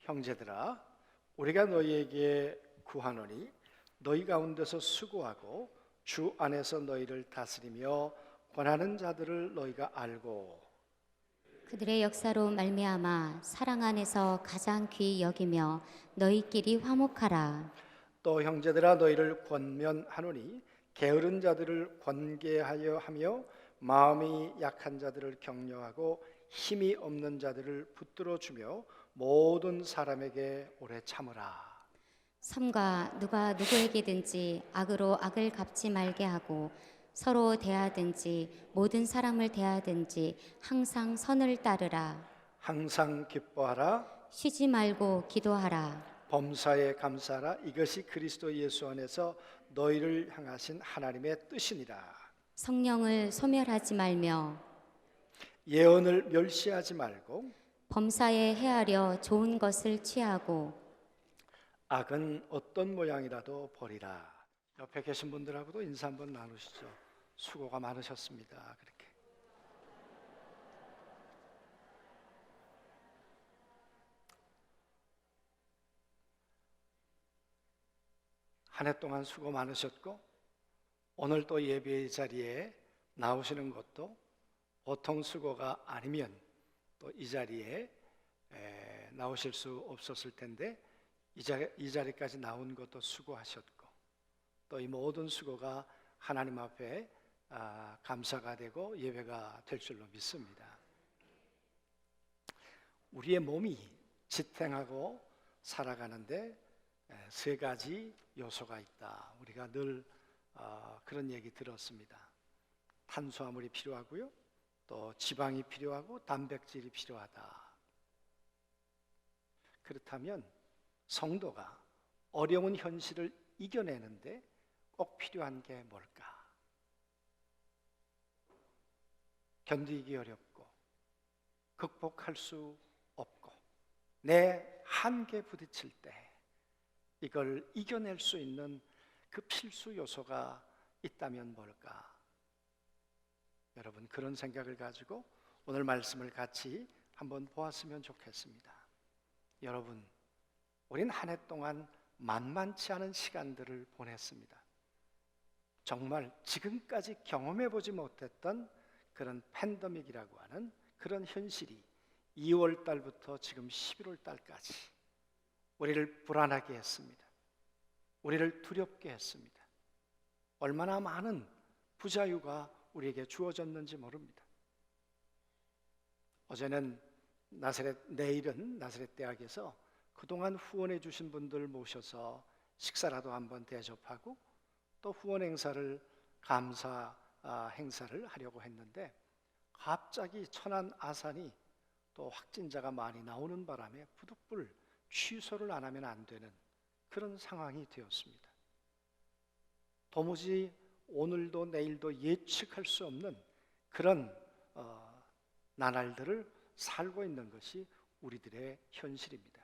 형제들아, 우리가 너희에게 구하노니 너희 가운데서 수고하고 주 안에서 너희를 다스리며 권하는 자들을 너희가 알고 그들의 역사로 말미암아 사랑 안에서 가장 귀히 여기며 너희끼리 화목하라. 또 형제들아, 너희를 권면하노니 게으른 자들을 권계하여 하며 마음이 약한 자들을 격려하고 힘이 없는 자들을 붙들어 주며 모든 사람에게 오래 참으라. 삼가 누가 누구에게든지 악으로 악을 갚지 말게 하고 서로 대하든지 모든 사람을 대하든지 항상 선을 따르라. 항상 기뻐하라. 쉬지 말고 기도하라. 범사에 감사하라. 이것이 그리스도 예수 안에서 너희를 향하신 하나님의 뜻이니라. 성령을 소멸하지 말며 예언을 멸시하지 말고 범사에 헤아려 좋은 것을 취하고 악은 어떤 모양이라도 버리라. 옆에 계신 분들하고도 인사 한번 나누시죠. 수고가 많으셨습니다. 그렇게. 한 해 동안 수고 많으셨고 오늘 또 예배의 자리에 나오시는 것도 보통 수고가 아니면 또 이 자리에 나오실 수 없었을 텐데 이 자리까지 나온 것도 수고하셨고 또 이 모든 수고가 하나님 앞에 감사가 되고 예배가 될 줄로 믿습니다. 우리의 몸이 지탱하고 살아가는데 세 가지 요소가 있다. 우리가 늘 그런 얘기 들었습니다. 탄수화물이 필요하고요, 또 지방이 필요하고 단백질이 필요하다. 그렇다면 성도가 어려운 현실을 이겨내는데 꼭 필요한 게 뭘까? 견디기 어렵고 극복할 수 없고 내 한계 부딪힐 때 이걸 이겨낼 수 있는 그 필수 요소가 있다면 뭘까? 여러분, 그런 생각을 가지고 오늘 말씀을 같이 한번 보았으면 좋겠습니다. 여러분, 우린 한 해 동안 만만치 않은 시간들을 보냈습니다. 정말 지금까지 경험해보지 못했던 그런 팬데믹이라고 하는 그런 현실이 2월 달부터 지금 11월 달까지 우리를 불안하게 했습니다. 우리를 두렵게 했습니다. 얼마나 많은 부자유가 우리에게 주어졌는지 모릅니다. 내일은 나사렛 대학에서 그동안 후원해 주신 분들 모셔서 식사라도 한번 대접하고 또 후원 행사를 감사 행사를 하려고 했는데 갑자기 천안 아산이 또 확진자가 많이 나오는 바람에 부득불 취소를 안 하면 안 되는 그런 상황이 되었습니다. 도무지 오늘도 내일도 예측할 수 없는 그런 나날들을 살고 있는 것이 우리들의 현실입니다.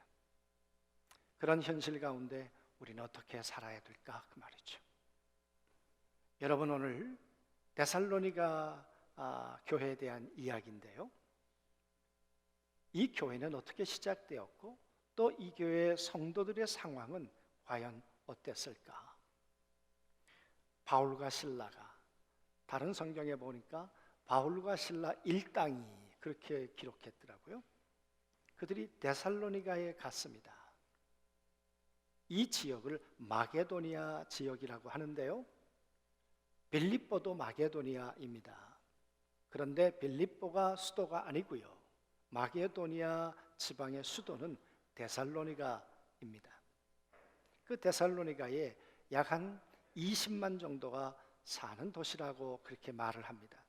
그런 현실 가운데 우리는 어떻게 살아야 될까? 그 말이죠. 여러분, 오늘 데살로니가 교회에 대한 이야기인데요. 이 교회는 어떻게 시작되었고 또 이 교회의 성도들의 상황은 과연 어땠을까? 바울과 실라가, 다른 성경에 보니까 바울과 실라 일당이 그렇게 기록했더라고요. 그들이 데살로니가에 갔습니다. 이 지역을 마게도니아 지역이라고 하는데요, 빌립보도 마게도니아입니다. 그런데 빌립보가 수도가 아니고요, 마게도니아 지방의 수도는 데살로니가입니다. 그 데살로니가에 약 한 20만 정도가 사는 도시라고 그렇게 말을 합니다.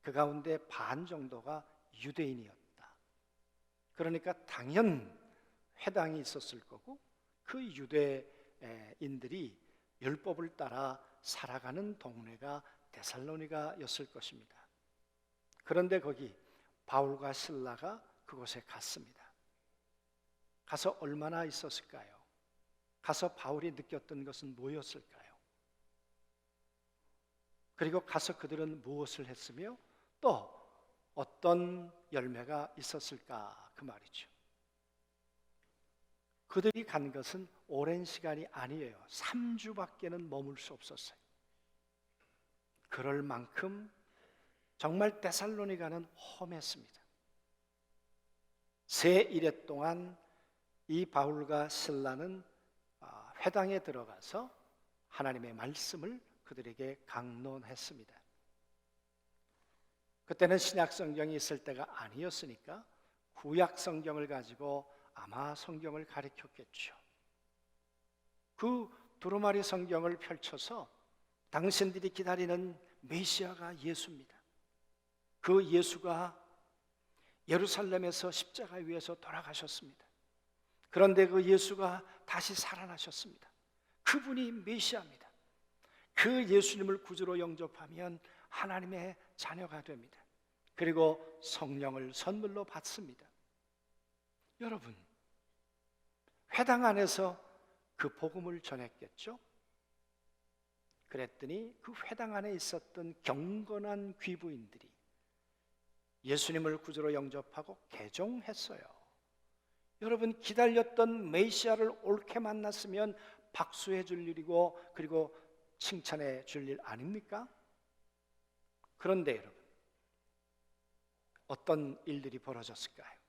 그 가운데 반 정도가 유대인이었다. 그러니까 당연 회당이 있었을 거고 그 유대인들이 율법을 따라 살아가는 동네가 데살로니가였을 것입니다. 그런데 거기 바울과 실라가 그곳에 갔습니다. 가서 얼마나 있었을까요? 가서 바울이 느꼈던 것은 뭐였을까요? 그리고 가서 그들은 무엇을 했으며 또 어떤 열매가 있었을까? 그 말이죠. 그들이 간 것은 오랜 시간이 아니에요. 3주밖에는 머물 수 없었어요. 그럴 만큼 정말 데살로니가는 험했습니다. 세 일해 동안 이 바울과 실라는 회당에 들어가서 하나님의 말씀을 그들에게 강론했습니다. 그때는 신약 성경이 있을 때가 아니었으니까 구약 성경을 가지고 아마 성경을 가르쳤겠죠. 그 두루마리 성경을 펼쳐서 당신들이 기다리는 메시아가 예수입니다. 그 예수가 예루살렘에서 십자가 위에서 돌아가셨습니다. 그런데 그 예수가 다시 살아나셨습니다. 그분이 메시아입니다. 그 예수님을 구주로 영접하면 하나님의 자녀가 됩니다. 그리고 성령을 선물로 받습니다. 여러분, 회당 안에서 그 복음을 전했겠죠? 그랬더니 그 회당 안에 있었던 경건한 귀부인들이 예수님을 구주로 영접하고 개종했어요. 여러분, 기다렸던 메시아를 옳게 만났으면 박수해 줄 일이고 그리고 칭찬해 줄 일 아닙니까? 그런데 여러분, 어떤 일들이 벌어졌을까요?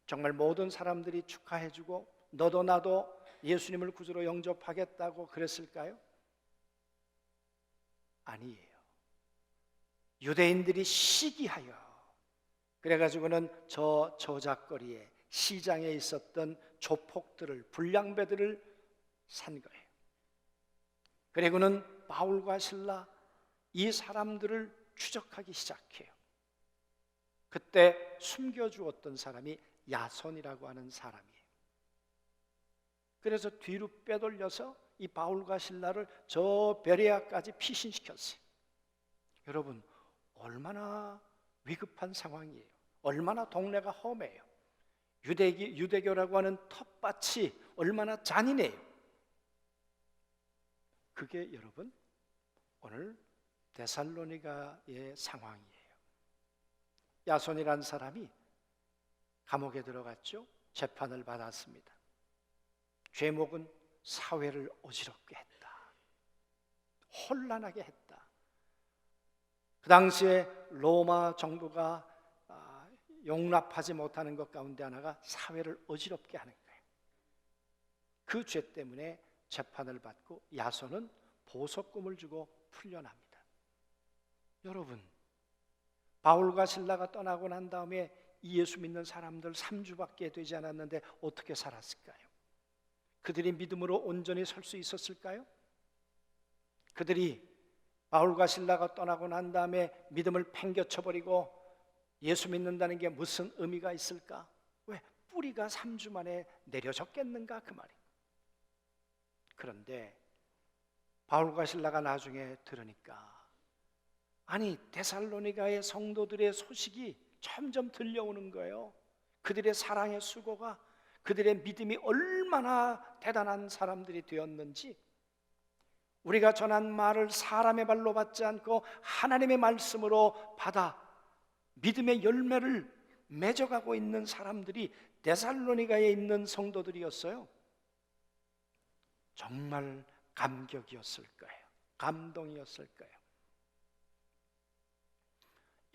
정말 모든 사람들이 축하해 주고 너도 나도 예수님을 구주로 영접하겠다고 그랬을까요? 아니에요. 유대인들이 시기하여 그래가지고는 저 저작거리에 시장에 있었던 조폭들을, 불량배들을 산 거예요. 그리고는 바울과 실라 이 사람들을 추적하기 시작해요. 그때 숨겨주었던 사람이 야손이라고 하는 사람이에요. 그래서 뒤로 빼돌려서 이 바울과 실라를 저 베레아까지 피신시켰어요. 여러분, 얼마나 위급한 상황이에요. 얼마나 동네가 험해요. 유대교라고 하는 텃밭이 얼마나 잔인해요. 그게 여러분 오늘 데살로니가의 상황이에요. 야손이라는 사람이 감옥에 들어갔죠. 재판을 받았습니다. 죄목은 사회를 어지럽게 했다, 혼란하게 했다. 그 당시에 로마 정부가 용납하지 못하는 것 가운데 하나가 사회를 어지럽게 하는 거예요. 그 죄 때문에 재판을 받고 야손은 보석금을 주고 풀려납니다. 여러분, 바울과 실라가 떠나고 난 다음에 이 예수 믿는 사람들 3주밖에 되지 않았는데 어떻게 살았을까요? 그들이 믿음으로 온전히 설 수 있었을까요? 그들이 바울과 실라가 떠나고 난 다음에 믿음을 팽개쳐버리고 예수 믿는다는 게 무슨 의미가 있을까? 왜? 뿌리가 3주 만에 내려졌겠는가 그 말이에요. 그런데 바울과 실라가 나중에 들으니까 아니 데살로니가의 성도들의 소식이 점점 들려오는 거예요. 그들의 사랑의 수고가, 그들의 믿음이 얼마나 대단한 사람들이 되었는지, 우리가 전한 말을 사람의 말로 받지 않고 하나님의 말씀으로 받아 믿음의 열매를 맺어가고 있는 사람들이 데살로니가에 있는 성도들이었어요. 정말 감격이었을 거예요. 감동이었을 거예요.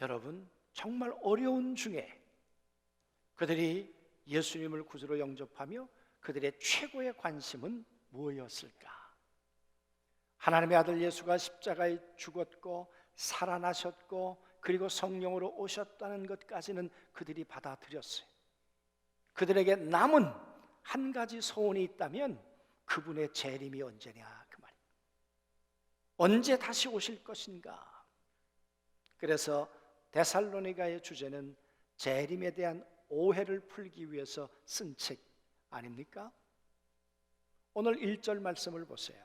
여러분, 정말 어려운 중에 그들이 예수님을 구주로 영접하며 그들의 최고의 관심은 무엇이었을까? 하나님의 아들 예수가 십자가에 죽었고 살아나셨고 그리고 성령으로 오셨다는 것까지는 그들이 받아들였어요. 그들에게 남은 한 가지 소원이 있다면 그분의 재림이 언제냐 그 말이에요. 언제 다시 오실 것인가? 그래서 데살로니가의 주제는 재림에 대한 오해를 풀기 위해서 쓴 책 아닙니까? 오늘 1절 말씀을 보세요.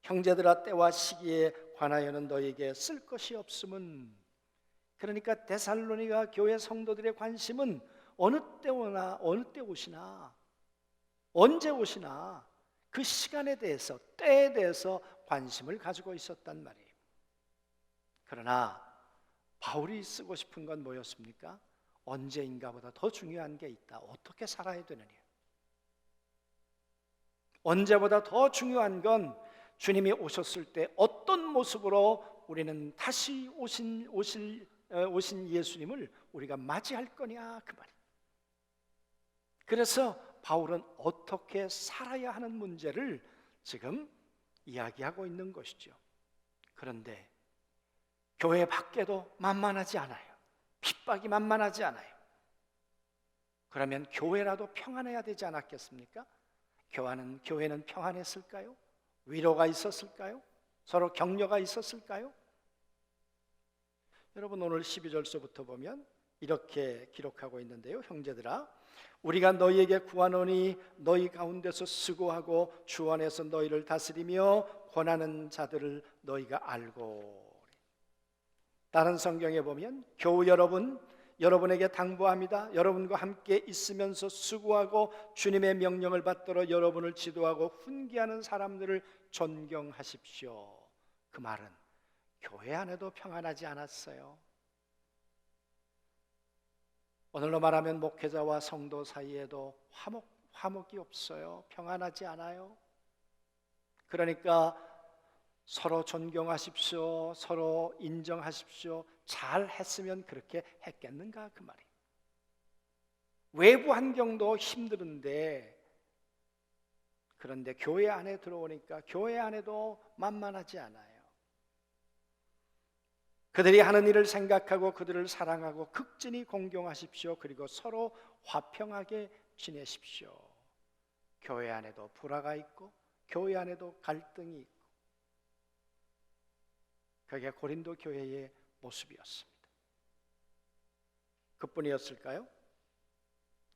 형제들아, 때와 시기에 관하여는 너에게 쓸 것이 없음은, 그러니까 데살로니가 교회 성도들의 관심은 어느 때 오나, 어느 때 오시나, 언제 오시나, 그 시간에 대해서, 때에 대해서 관심을 가지고 있었단 말이에요. 그러나 바울이 쓰고 싶은 건 뭐였습니까? 언제인가보다 더 중요한 게 있다. 어떻게 살아야 되느냐. 언제보다 더 중요한 건 주님이 오셨을 때 어떤 모습으로 우리는 다시 오신 예수님을 우리가 맞이할 거냐, 그 말이에요. 그래서 바울은 어떻게 살아야 하는 문제를 지금 이야기하고 있는 것이죠. 그런데 교회 밖에도 만만하지 않아요. 핍박이 만만하지 않아요. 그러면 교회라도 평안해야 되지 않았겠습니까? 교회는 평안했을까요? 위로가 있었을까요? 서로 격려가 있었을까요? 여러분, 오늘 12절서부터 보면 이렇게 기록하고 있는데요. 형제들아, 우리가 너희에게 구하노니 너희 가운데서 수고하고 주 안에서 너희를 다스리며 권하는 자들을 너희가 알고. 다른 성경에 보면 교우 여러분에게 당부합니다. 여러분과 함께 있으면서 수고하고 주님의 명령을 받들어 여러분을 지도하고 훈계하는 사람들을 존경하십시오. 그 말은 교회 안에도 평안하지 않았어요. 오늘로 말하면 목회자와 성도 사이에도 화목이 없어요. 평안하지 않아요. 그러니까 서로 존경하십시오. 서로 인정하십시오. 잘 했으면 그렇게 했겠는가, 그 말이에요. 외부 환경도 힘든데, 그런데 교회 안에 들어오니까 교회 안에도 만만하지 않아요. 그들이 하는 일을 생각하고 그들을 사랑하고 극진히 공경하십시오. 그리고 서로 화평하게 지내십시오. 교회 안에도 불화가 있고 교회 안에도 갈등이 있고, 그게 고린도 교회의 모습이었습니다. 그뿐이었을까요?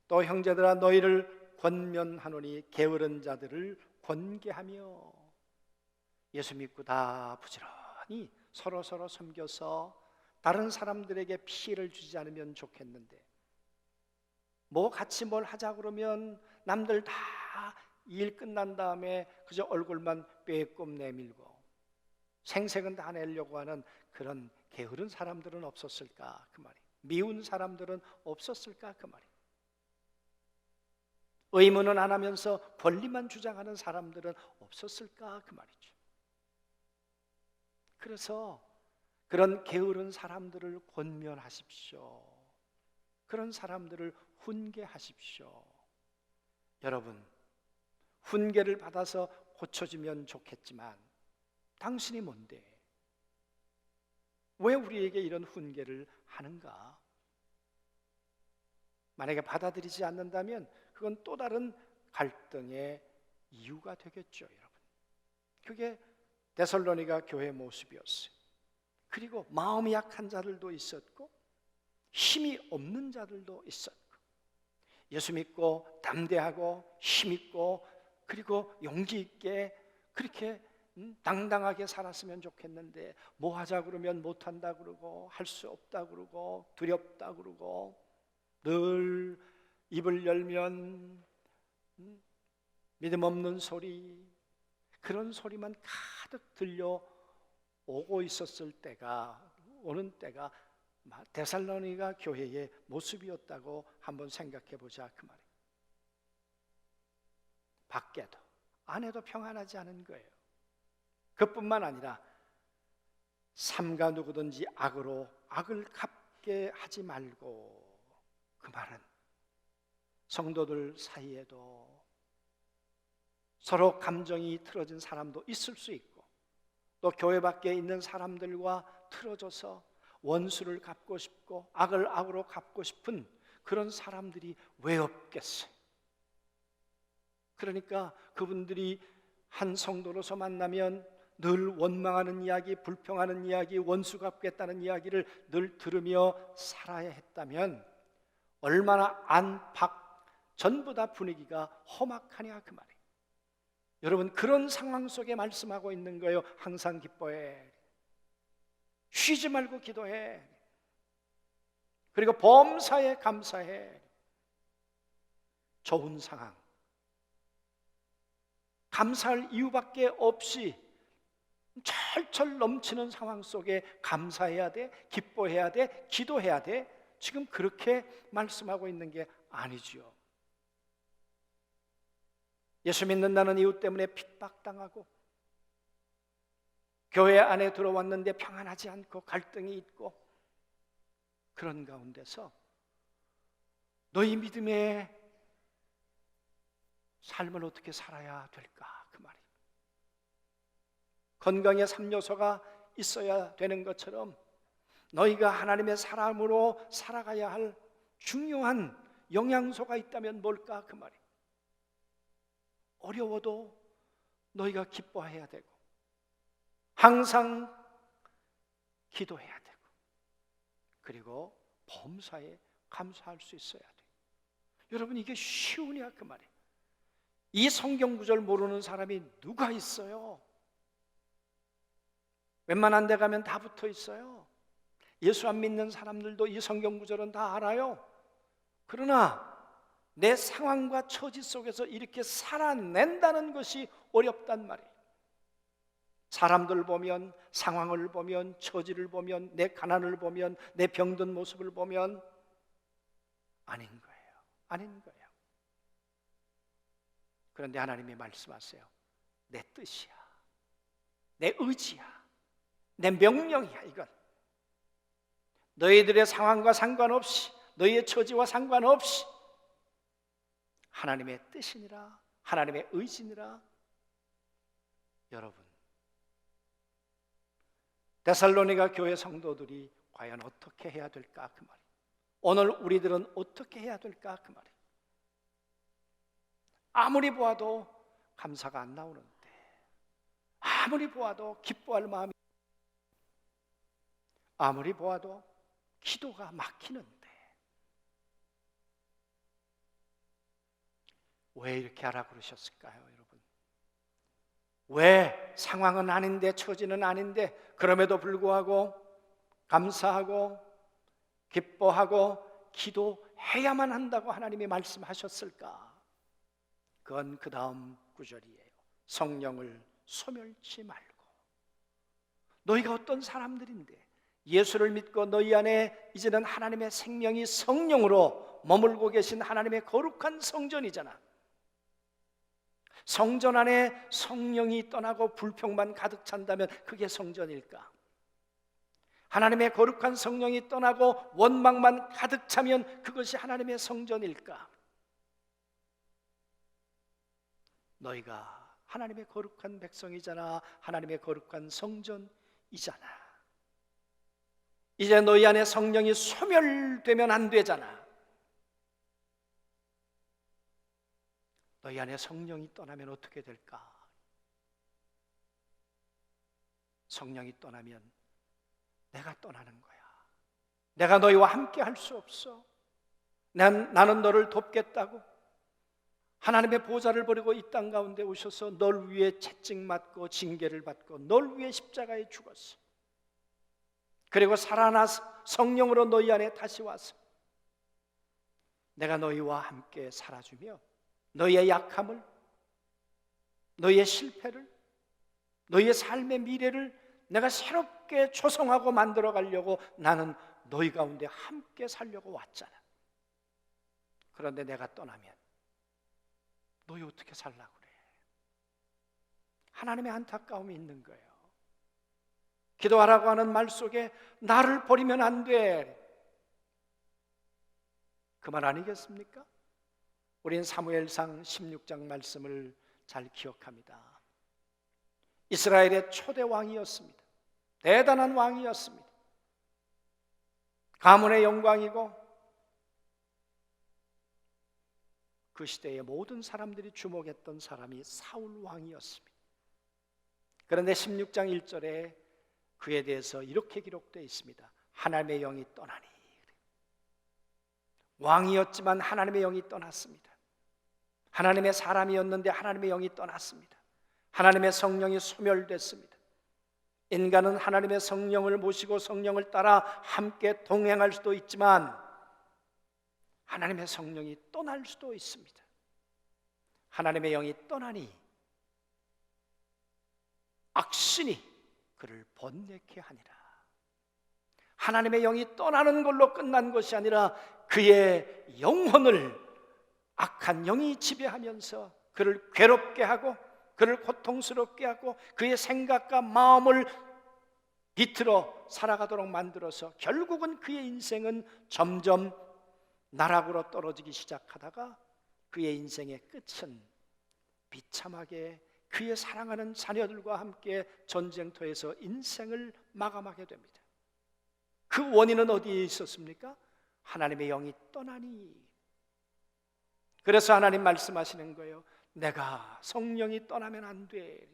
또 형제들아, 너희를 권면하노니 게으른 자들을 권계하며. 예수 믿고 다 부지런히 서로 섬겨서 다른 사람들에게 피해를 주지 않으면 좋겠는데, 같이 뭘 하자 그러면 남들 다 일 끝난 다음에 그저 얼굴만 빼꼼 내밀고 생색은 다 내려고 하는 그런 게으른 사람들은 없었을까, 그 말이에요. 미운 사람들은 없었을까, 그 말이에요. 의무는 안 하면서 권리만 주장하는 사람들은 없었을까, 그 말이죠. 그래서 그런 게으른 사람들을 권면하십시오. 그런 사람들을 훈계하십시오. 여러분, 훈계를 받아서 고쳐지면 좋겠지만 당신이 뭔데? 왜 우리에게 이런 훈계를 하는가? 만약에 받아들이지 않는다면 그건 또 다른 갈등의 이유가 되겠죠, 여러분. 그게 데살로니가 교회의 모습이었어요. 그리고 마음이 약한 자들도 있었고 힘이 없는 자들도 있었고, 예수 믿고 담대하고 힘 있고 그리고 용기 있게 그렇게 당당하게 살았으면 좋겠는데, 뭐 하자 그러면 못한다 그러고 할 수 없다 그러고 두렵다 그러고 늘 입을 열면 믿음 없는 소리, 그런 소리만 가득 들려오고 있었을 때가, 오는 때가 데살로니가 교회의 모습이었다고 한번 생각해 보자, 그 말이에요. 밖에도 안에도 평안하지 않은 거예요. 그뿐만 아니라 삼가 누구든지 악으로 악을 갚게 하지 말고, 그 말은 성도들 사이에도 서로 감정이 틀어진 사람도 있을 수 있고, 또 교회 밖에 있는 사람들과 틀어져서 원수를 갚고 싶고 악을 악으로 갚고 싶은 그런 사람들이 왜 없겠어요? 그러니까 그분들이 한 성도로서 만나면 늘 원망하는 이야기, 불평하는 이야기, 원수 갚겠다는 이야기를 늘 들으며 살아야 했다면 얼마나 전부 다 분위기가 험악하냐, 그 말이에요. 여러분, 그런 상황 속에 말씀하고 있는 거예요. 항상 기뻐해, 쉬지 말고 기도해, 그리고 범사에 감사해. 좋은 상황, 감사할 이유밖에 없이 철철 넘치는 상황 속에 감사해야 돼, 기뻐해야 돼, 기도해야 돼. 지금 그렇게 말씀하고 있는 게 아니지요. 예수 믿는다는 이유 때문에 핍박당하고 교회 안에 들어왔는데 평안하지 않고 갈등이 있고 그런 가운데서 너희 믿음의 삶을 어떻게 살아야 될까? 그 말이에요. 건강의 3요소가 있어야 되는 것처럼 너희가 하나님의 사람으로 살아가야 할 중요한 영양소가 있다면 뭘까? 그 말이에요. 어려워도 너희가 기뻐해야 되고 항상 기도해야 되고 그리고 범사에 감사할 수 있어야 돼요. 여러분, 이게 쉬우냐 그 말이에요. 이 성경 구절 모르는 사람이 누가 있어요? 웬만한 데 가면 다 붙어 있어요. 예수 안 믿는 사람들도 이 성경 구절은 다 알아요. 그러나 내 상황과 처지 속에서 이렇게 살아낸다는 것이 어렵단 말이에요. 사람들 보면, 상황을 보면, 처지를 보면, 내 가난을 보면, 내 병든 모습을 보면 아닌 거예요. 아닌 거예요. 그런데 하나님이 말씀하세요. 내 뜻이야, 내 의지야, 내 명령이야. 이건 너희들의 상황과 상관없이, 너희의 처지와 상관없이 하나님의 뜻이니라, 하나님의 의지니라. 여러분, 데살로니가 교회 성도들이 과연 어떻게 해야 될까 그 말이에요. 오늘 우리들은 어떻게 해야 될까 그 말이에요. 아무리 보아도 감사가 안 나오는데, 아무리 보아도 기뻐할 마음이, 아무리 보아도 기도가 막히는데 왜 이렇게 하라 그러셨을까요, 여러분? 왜 상황은 아닌데, 처지는 아닌데 그럼에도 불구하고 감사하고 기뻐하고 기도해야만 한다고 하나님이 말씀하셨을까? 그건 그 다음 구절이에요. 성령을 소멸치 말고. 너희가 어떤 사람들인데 예수를 믿고 너희 안에 이제는 하나님의 생명이 성령으로 머물고 계신 하나님의 거룩한 성전이잖아. 성전 안에 성령이 떠나고 불평만 가득 찬다면 그게 성전일까? 하나님의 거룩한 성령이 떠나고 원망만 가득 차면 그것이 하나님의 성전일까? 너희가 하나님의 거룩한 백성이잖아. 하나님의 거룩한 성전이잖아. 이제 너희 안에 성령이 소멸되면 안 되잖아. 너희 안에 성령이 떠나면 어떻게 될까? 성령이 떠나면 내가 떠나는 거야. 내가 너희와 함께 할 수 없어. 나는 너를 돕겠다고 하나님의 보좌를 버리고 이 땅 가운데 오셔서 널 위해 채찍맞고 징계를 받고 널 위해 십자가에 죽었어. 그리고 살아나서 성령으로 너희 안에 다시 와서 내가 너희와 함께 살아주며 너희의 약함을, 너희의 실패를, 너희의 삶의 미래를 내가 새롭게 조성하고 만들어 가려고 나는 너희 가운데 함께 살려고 왔잖아. 그런데 내가 떠나면 너희 어떻게 살라고 그래? 하나님의 안타까움이 있는 거예요. 기도하라고 하는 말 속에 나를 버리면 안 돼, 그 말 아니겠습니까? 우린 사무엘상 16장 말씀을 잘 기억합니다. 이스라엘의 초대 왕이었습니다. 대단한 왕이었습니다. 가문의 영광이고 그 시대의 모든 사람들이 주목했던 사람이 사울 왕이었습니다. 그런데 16장 1절에 그에 대해서 이렇게 기록되어 있습니다. 하나님의 영이 떠나니. 왕이었지만 하나님의 영이 떠났습니다. 하나님의 사람이었는데 하나님의 영이 떠났습니다. 하나님의 성령이 소멸됐습니다. 인간은 하나님의 성령을 모시고 성령을 따라 함께 동행할 수도 있지만 하나님의 성령이 떠날 수도 있습니다. 하나님의 영이 떠나니 악신이 그를 번뇌케 하니라. 하나님의 영이 떠나는 걸로 끝난 것이 아니라 그의 영혼을 악한 영이 지배하면서 그를 괴롭게 하고 그를 고통스럽게 하고 그의 생각과 마음을 비틀어 살아가도록 만들어서 결국은 그의 인생은 점점 나락으로 떨어지기 시작하다가 그의 인생의 끝은 비참하게 그의 사랑하는 자녀들과 함께 전쟁터에서 인생을 마감하게 됩니다. 그 원인은 어디에 있었습니까? 하나님의 영이 떠나니. 그래서 하나님 말씀하시는 거예요. 내가 성령이 떠나면 안 돼.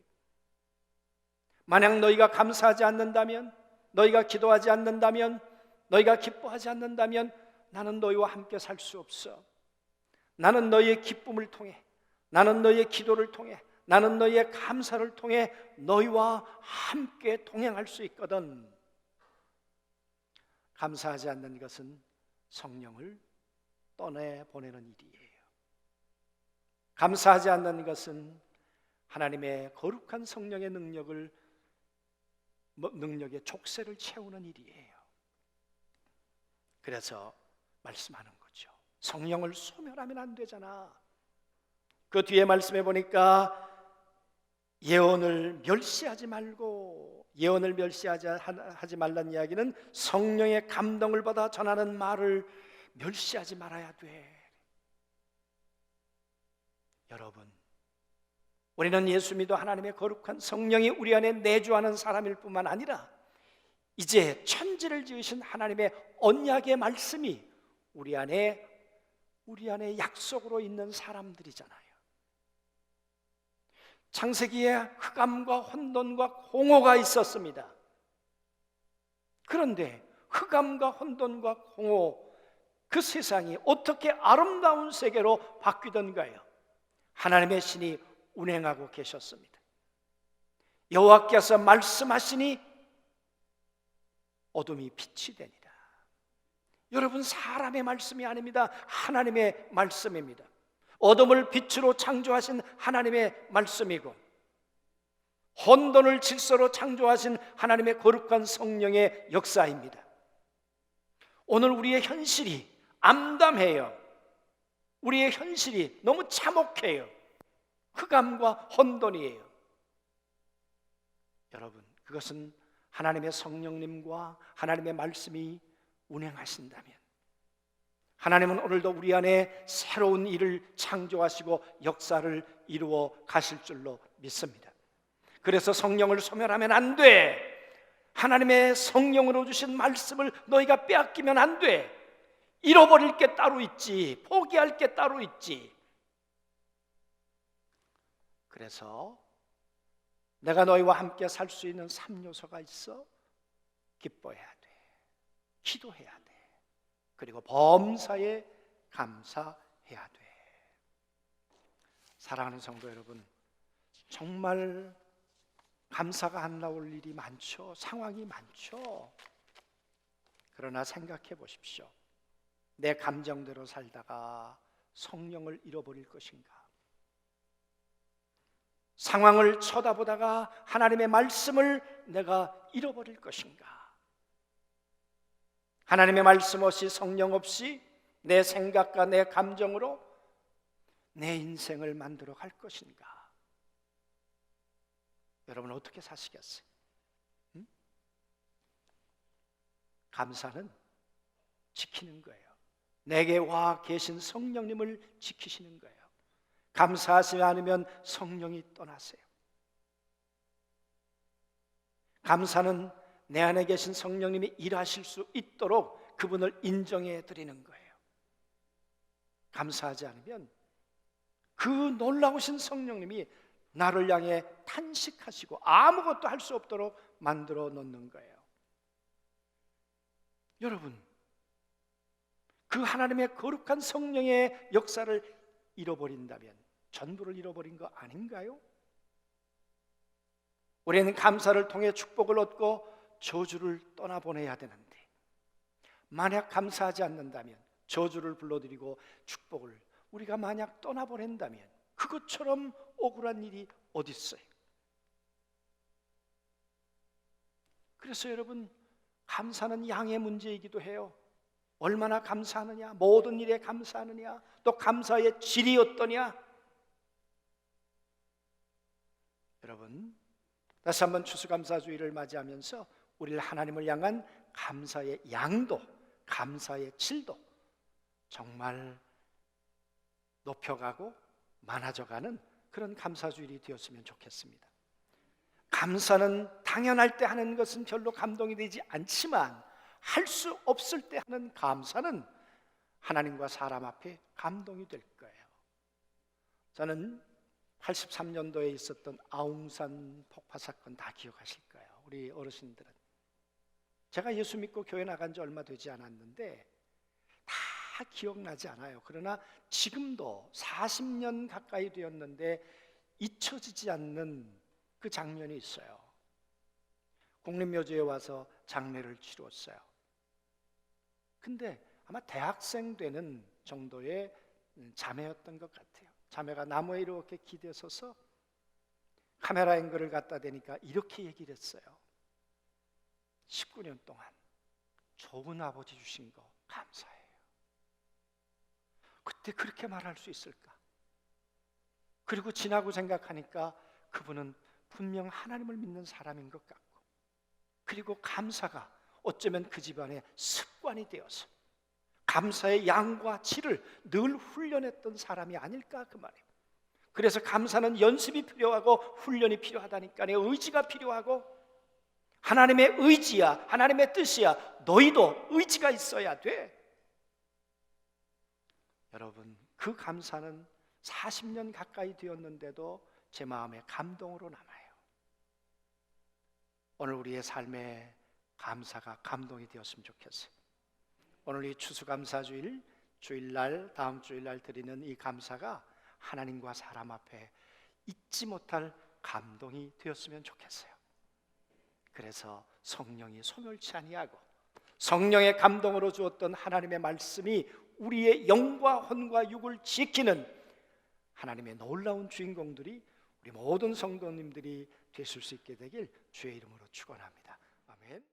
만약 너희가 감사하지 않는다면, 너희가 기도하지 않는다면, 너희가 기뻐하지 않는다면 나는 너희와 함께 살 수 없어. 나는 너희의 기쁨을 통해, 나는 너희의 기도를 통해, 나는 너희의 감사를 통해 너희와 함께 동행할 수 있거든. 감사하지 않는 것은 성령을 떠내보내는 일이에요. 감사하지 않는 것은 하나님의 거룩한 성령의 능력의 족쇄를 채우는 일이에요. 그래서 말씀하는 거죠. 성령을 소멸하면 안 되잖아. 그 뒤에 말씀해 보니까 예언을 멸시하지 말고, 예언을 멸시하지 말라는 이야기는 성령의 감동을 받아 전하는 말을 멸시하지 말아야 돼. 여러분, 우리는 예수 믿어 하나님의 거룩한 성령이 우리 안에 내주하는 사람일 뿐만 아니라 이제 천지를 지으신 하나님의 언약의 말씀이 우리 안에 약속으로 있는 사람들이잖아요. 창세기에 흑암과 혼돈과 공허가 있었습니다. 그런데 흑암과 혼돈과 공허, 그 세상이 어떻게 아름다운 세계로 바뀌던가요? 하나님의 신이 운행하고 계셨습니다. 여호와께서 말씀하시니 어둠이 빛이 되니라. 여러분, 사람의 말씀이 아닙니다. 하나님의 말씀입니다. 어둠을 빛으로 창조하신 하나님의 말씀이고, 혼돈을 질서로 창조하신 하나님의 거룩한 성령의 역사입니다. 오늘 우리의 현실이 암담해요. 우리의 현실이 너무 참혹해요. 흑암과 혼돈이에요. 여러분, 그것은 하나님의 성령님과 하나님의 말씀이 운행하신다면, 하나님은 오늘도 우리 안에 새로운 일을 창조하시고 역사를 이루어 가실 줄로 믿습니다. 그래서 성령을 소멸하면 안 돼. 하나님의 성령으로 주신 말씀을 너희가 빼앗기면 안 돼. 잃어버릴 게 따로 있지, 포기할 게 따로 있지. 그래서 내가 너희와 함께 살 수 있는 3요소가 있어. 기뻐해야 돼, 기도해야 돼, 그리고 범사에 감사해야 돼. 사랑하는 성도 여러분, 정말 감사가 안 나올 일이 많죠. 상황이 많죠. 그러나 생각해 보십시오. 내 감정대로 살다가 성령을 잃어버릴 것인가? 상황을 쳐다보다가 하나님의 말씀을 내가 잃어버릴 것인가? 하나님의 말씀 없이, 성령 없이 내 생각과 내 감정으로 내 인생을 만들어 갈 것인가? 여러분, 어떻게 사시겠어요? 감사는 지키는 거예요. 내게 와 계신 성령님을 지키시는 거예요. 감사하지 않으면 성령이 떠나세요. 감사는 내 안에 계신 성령님이 일하실 수 있도록 그분을 인정해 드리는 거예요. 감사하지 않으면 그 놀라우신 성령님이 나를 향해 탄식하시고 아무것도 할 수 없도록 만들어 놓는 거예요. 여러분, 그 하나님의 거룩한 성령의 역사를 잃어버린다면 전부를 잃어버린 거 아닌가요? 우리는 감사를 통해 축복을 얻고 저주를 떠나보내야 되는데, 만약 감사하지 않는다면, 저주를 불러들이고 축복을 우리가 만약 떠나보낸다면 그것처럼 억울한 일이 어디 있어요? 그래서 여러분, 감사는 양의 문제이기도 해요. 얼마나 감사하느냐, 모든 일에 감사하느냐, 또 감사의 질이 어떠냐. 여러분, 다시 한번 추수감사주의를 맞이하면서 우리를 하나님을 향한 감사의 양도, 감사의 질도 정말 높여가고 많아져가는 그런 감사주일이 되었으면 좋겠습니다. 감사는 당연할 때 하는 것은 별로 감동이 되지 않지만 할 수 없을 때 하는 감사는 하나님과 사람 앞에 감동이 될 거예요. 저는 83년도에 있었던 아웅산 폭파 사건 다 기억하실 거예요. 우리 어르신들은. 제가 예수 믿고 교회 나간 지 얼마 되지 않았는데 다 기억나지 않아요. 그러나 지금도 40년 가까이 되었는데 잊혀지지 않는 그 장면이 있어요. 국립묘지에 와서 장례를 치렀어요. 근데 아마 대학생 되는 정도의 자매였던 것 같아요. 자매가 나무에 이렇게 기대 서서 카메라 앵글을 갖다 대니까 이렇게 얘기를 했어요. 19년 동안 좋은 아버지 주신 거 감사해요. 그때 그렇게 말할 수 있을까? 그리고 지나고 생각하니까 그분은 분명 하나님을 믿는 사람인 것 같고, 그리고 감사가 어쩌면 그 집안의 습관이 되어서 감사의 양과 질을 늘 훈련했던 사람이 아닐까 그 말이에요. 그래서 감사는 연습이 필요하고 훈련이 필요하다니까요. 의지가 필요하고 하나님의 의지야, 하나님의 뜻이야. 너희도 의지가 있어야 돼. 여러분, 그 감사는 40년 가까이 되었는데도 제 마음에 감동으로 남아요. 오늘 우리의 삶에 감사가 감동이 되었으면 좋겠어요. 오늘 이 추수감사주일, 주일날, 다음 주일날 드리는 이 감사가 하나님과 사람 앞에 잊지 못할 감동이 되었으면 좋겠어요. 그래서 성령이 소멸치 아니하고 성령의 감동으로 주었던 하나님의 말씀이 우리의 영과 혼과 육을 지키는 하나님의 놀라운 주인공들이 우리 모든 성도님들이 되실 수 있게 되길 주의 이름으로 축원합니다. 아멘.